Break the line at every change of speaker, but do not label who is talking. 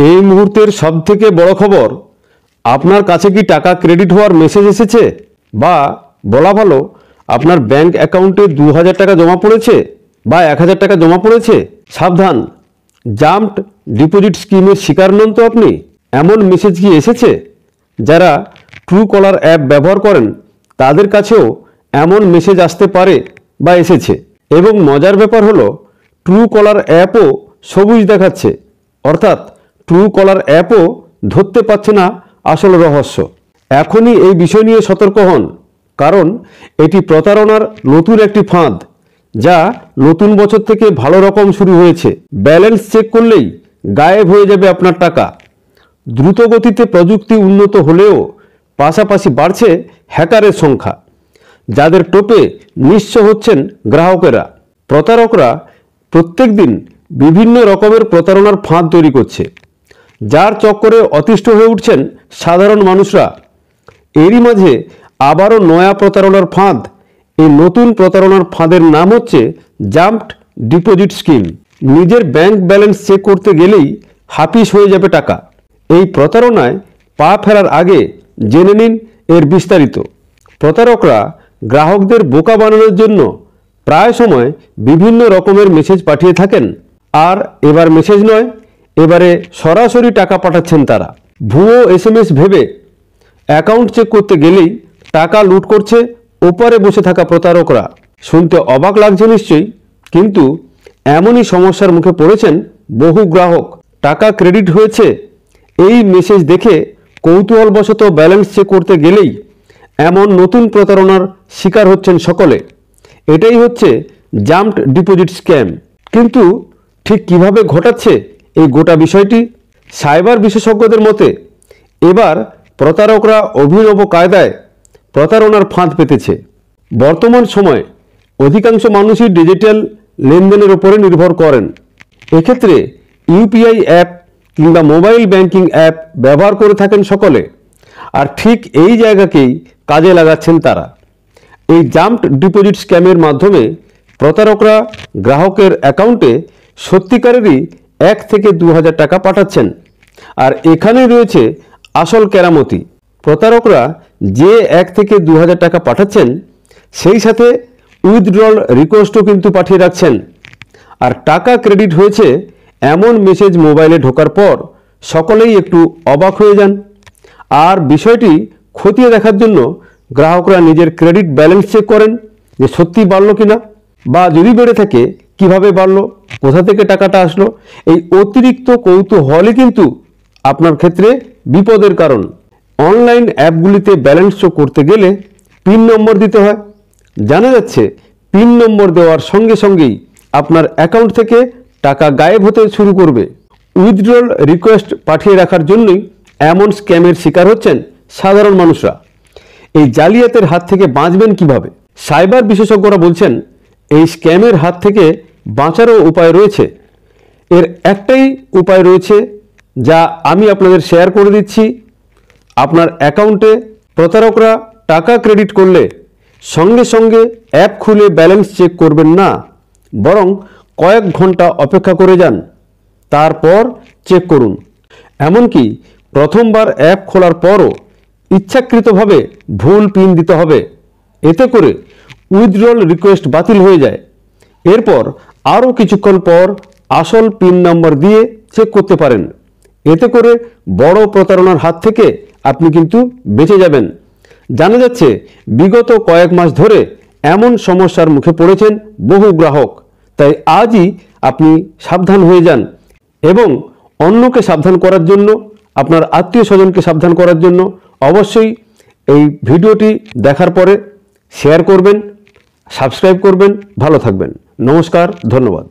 এই মুহূর্তের সবথেকে বড় খবর, আপনার কাছে কি টাকা ক্রেডিট হওয়ার মেসেজ এসেছে? বা বলা ভালো, আপনার ব্যাংক অ্যাকাউন্টে 2000 টাকা জমা পড়েছে বা 1000 টাকা জমা পড়েছে। সাবধান, জাম্পড ডিপোজিট স্কিমের শিকার নন তো আপনি? এমন মেসেজ কি এসেছে? যারা ট্রু কলার অ্যাপ ব্যবহার করেন তাদের কাছেও এমন মেসেজ আসতে পারে বা এসেছে। এবং মজার ব্যাপার হলো, ট্রু কলার অ্যাপও সবুজ দেখাচ্ছে, অর্থাৎ ট্রু কলার অ্যাপও ধরতে পারছে না আসল রহস্য। এখনই এই বিষয় নিয়ে সতর্ক হন, কারণ এটি প্রতারণার নতুন একটি ফাঁদ, যা নতুন বছর থেকে ভালো রকম শুরু হয়েছে। ব্যালেন্স চেক করলেই গায়েব হয়ে যাবে আপনার টাকা। দ্রুত গতিতে প্রযুক্তি উন্নত হলেও পাশাপাশি বাড়ছে হ্যাকারের সংখ্যা, যাদের টোপে নিঃস্ব হচ্ছেন গ্রাহকেরা। প্রতারকরা প্রত্যেক দিন বিভিন্ন রকমের প্রতারণার ফাঁদ তৈরি করছে, যার চক্করে অতিষ্ঠ হয়ে উঠছেন সাধারণ মানুষরা। এরই মাঝে আবারও নয়া প্রতারণার ফাঁদ। এই নতুন প্রতারণার ফাঁদের নাম হচ্ছে জাম্পড ডিপোজিট স্কিম। নিজের ব্যাংক ব্যালেন্স চেক করতে গেলেই হাফিস হয়ে যাবে টাকা। এই প্রতারণায় পা ফেরার আগে জেনে নিন এর বিস্তারিত। প্রতারকরা গ্রাহকদের বোকা বানানোর জন্য প্রায় সময় বিভিন্ন রকমের মেসেজ পাঠিয়ে থাকেন। আর এবার মেসেজ নয়, এবারে সরাসরি টাকা পাঠাচ্ছেন তারা। ভুয়ো SMS ভেবে অ্যাকাউন্ট চেক করতে গেলেই টাকা লুট করছে ওপারে বসে থাকা প্রতারকরা। শুনতে অবাক লাগছে নিশ্চয়ই, কিন্তু এমনই সমস্যার মুখে পড়েছেন বহু গ্রাহক। টাকা ক্রেডিট হয়েছে এই মেসেজ দেখে কৌতূহলবশত ব্যালেন্স চেক করতে গেলেই এমন নতুন প্রতারণার শিকার হচ্ছেন সকলে। এটাই হচ্ছে জাম্পড ডিপোজিট স্ক্যাম। কিন্তু ঠিক কিভাবে ঘটাচ্ছে এই গোটা বিষয়টি? সাইবার বিশেষজ্ঞদের মতে এবার প্রতারকরা অভিনব কায়দায় প্রতারণার ফাঁদ পেতেছে। বর্তমান সময়ে অধিকাংশ মানুষই ডিজিটাল লেনদেনের উপরে নির্ভর করেন। এক্ষেত্রে UPI অ্যাপ কিংবা মোবাইল ব্যাংকিং অ্যাপ ব্যবহার করে থাকেন সকলে। আর ঠিক এই জায়গাকেই কাজে লাগাচ্ছেন তারা। এই জাম্পড ডিপোজিট স্ক্যামের মাধ্যমে প্রতারকরা গ্রাহকের অ্যাকাউন্টে সত্যিকারেরই 1 থেকে 2000 টাকা পাঠাচ্ছেন। আর এখানেই রয়েছে আসল কেরামতি। প্রতারকরা যে 1 থেকে 2000 টাকা পাঠাচ্ছেন, সেই সাথে উইথড্রল রিকোয়েস্টও কিন্তু পাঠিয়ে রাখছেন। আর টাকা ক্রেডিট হয়েছে এমন মেসেজ মোবাইলে ঢোকার পর সকলেই একটু অবাক হয়ে যান। আর বিষয়টি খতিয়ে দেখার জন্য গ্রাহকরা নিজের ক্রেডিট ব্যালেন্স চেক করেন যে সত্যি বাড়লো কিনা, বা যদি বেড়ে থাকে কিভাবে বাড়লো, কোথা থেকে টাকাটা আসলো। এই অতিরিক্ত কৌতূহলই কিন্তু আপনার ক্ষেত্রে বিপদের কারণ। অনলাইন অ্যাপগুলিতে ব্যালেন্স শো করতে গেলে পিন নম্বর দিতে হয়। জানা যাচ্ছে পিন নম্বর দেওয়ার সঙ্গে সঙ্গেই আপনার অ্যাকাউন্ট থেকে টাকা গায়েব হতে শুরু করবে। উইথড্রল রিকোয়েস্ট পাঠিয়ে রাখার জন্যই এমন স্ক্যামের শিকার হচ্ছেন সাধারণ মানুষরা। এই জালিয়াতের হাত থেকে বাঁচবেন কিভাবে? সাইবার বিশেষজ্ঞরা বলছেন এই স্ক্যামের হাত থেকে বাঁচারও উপায় রয়েছে। এর একটাই উপায় রয়েছে, যা আমি আপনাদের শেয়ার করে দিচ্ছি। আপনার অ্যাকাউন্টে প্রতারকরা টাকা ক্রেডিট করলে সঙ্গে সঙ্গে অ্যাপ খুলে ব্যালেন্স চেক করবেন না, বরং কয়েক ঘন্টা অপেক্ষা করে যান, তারপর চেক করুন। এমনকি প্রথমবার অ্যাপ খোলার পরও ইচ্ছাকৃতভাবে ভুল পিন দিতে হবে। এতে করে উইথড্রল রিকোয়েস্ট বাতিল হয়ে যায়। এরপর আরও কিছুক্ষণ পর আসল পিন নাম্বার দিয়ে চেক করতে পারেন। এতে করে বড় প্রতারণার হাত থেকে আপনি কিন্তু বেঁচে যাবেন। জানা যাচ্ছে বিগত কয়েক মাস ধরে এমন সমস্যার মুখে পড়েছেন বহু গ্রাহক। তাই আজই আপনি সাবধান হয়ে যান এবং অন্যকে সাবধান করার জন্য, আপনার আত্মীয় স্বজনকে সাবধান করার জন্য অবশ্যই এই ভিডিওটি দেখার পরে শেয়ার করবেন, সাবস্ক্রাইব করবেন। ভালো থাকবেন। নমস্কার, ধন্যবাদ।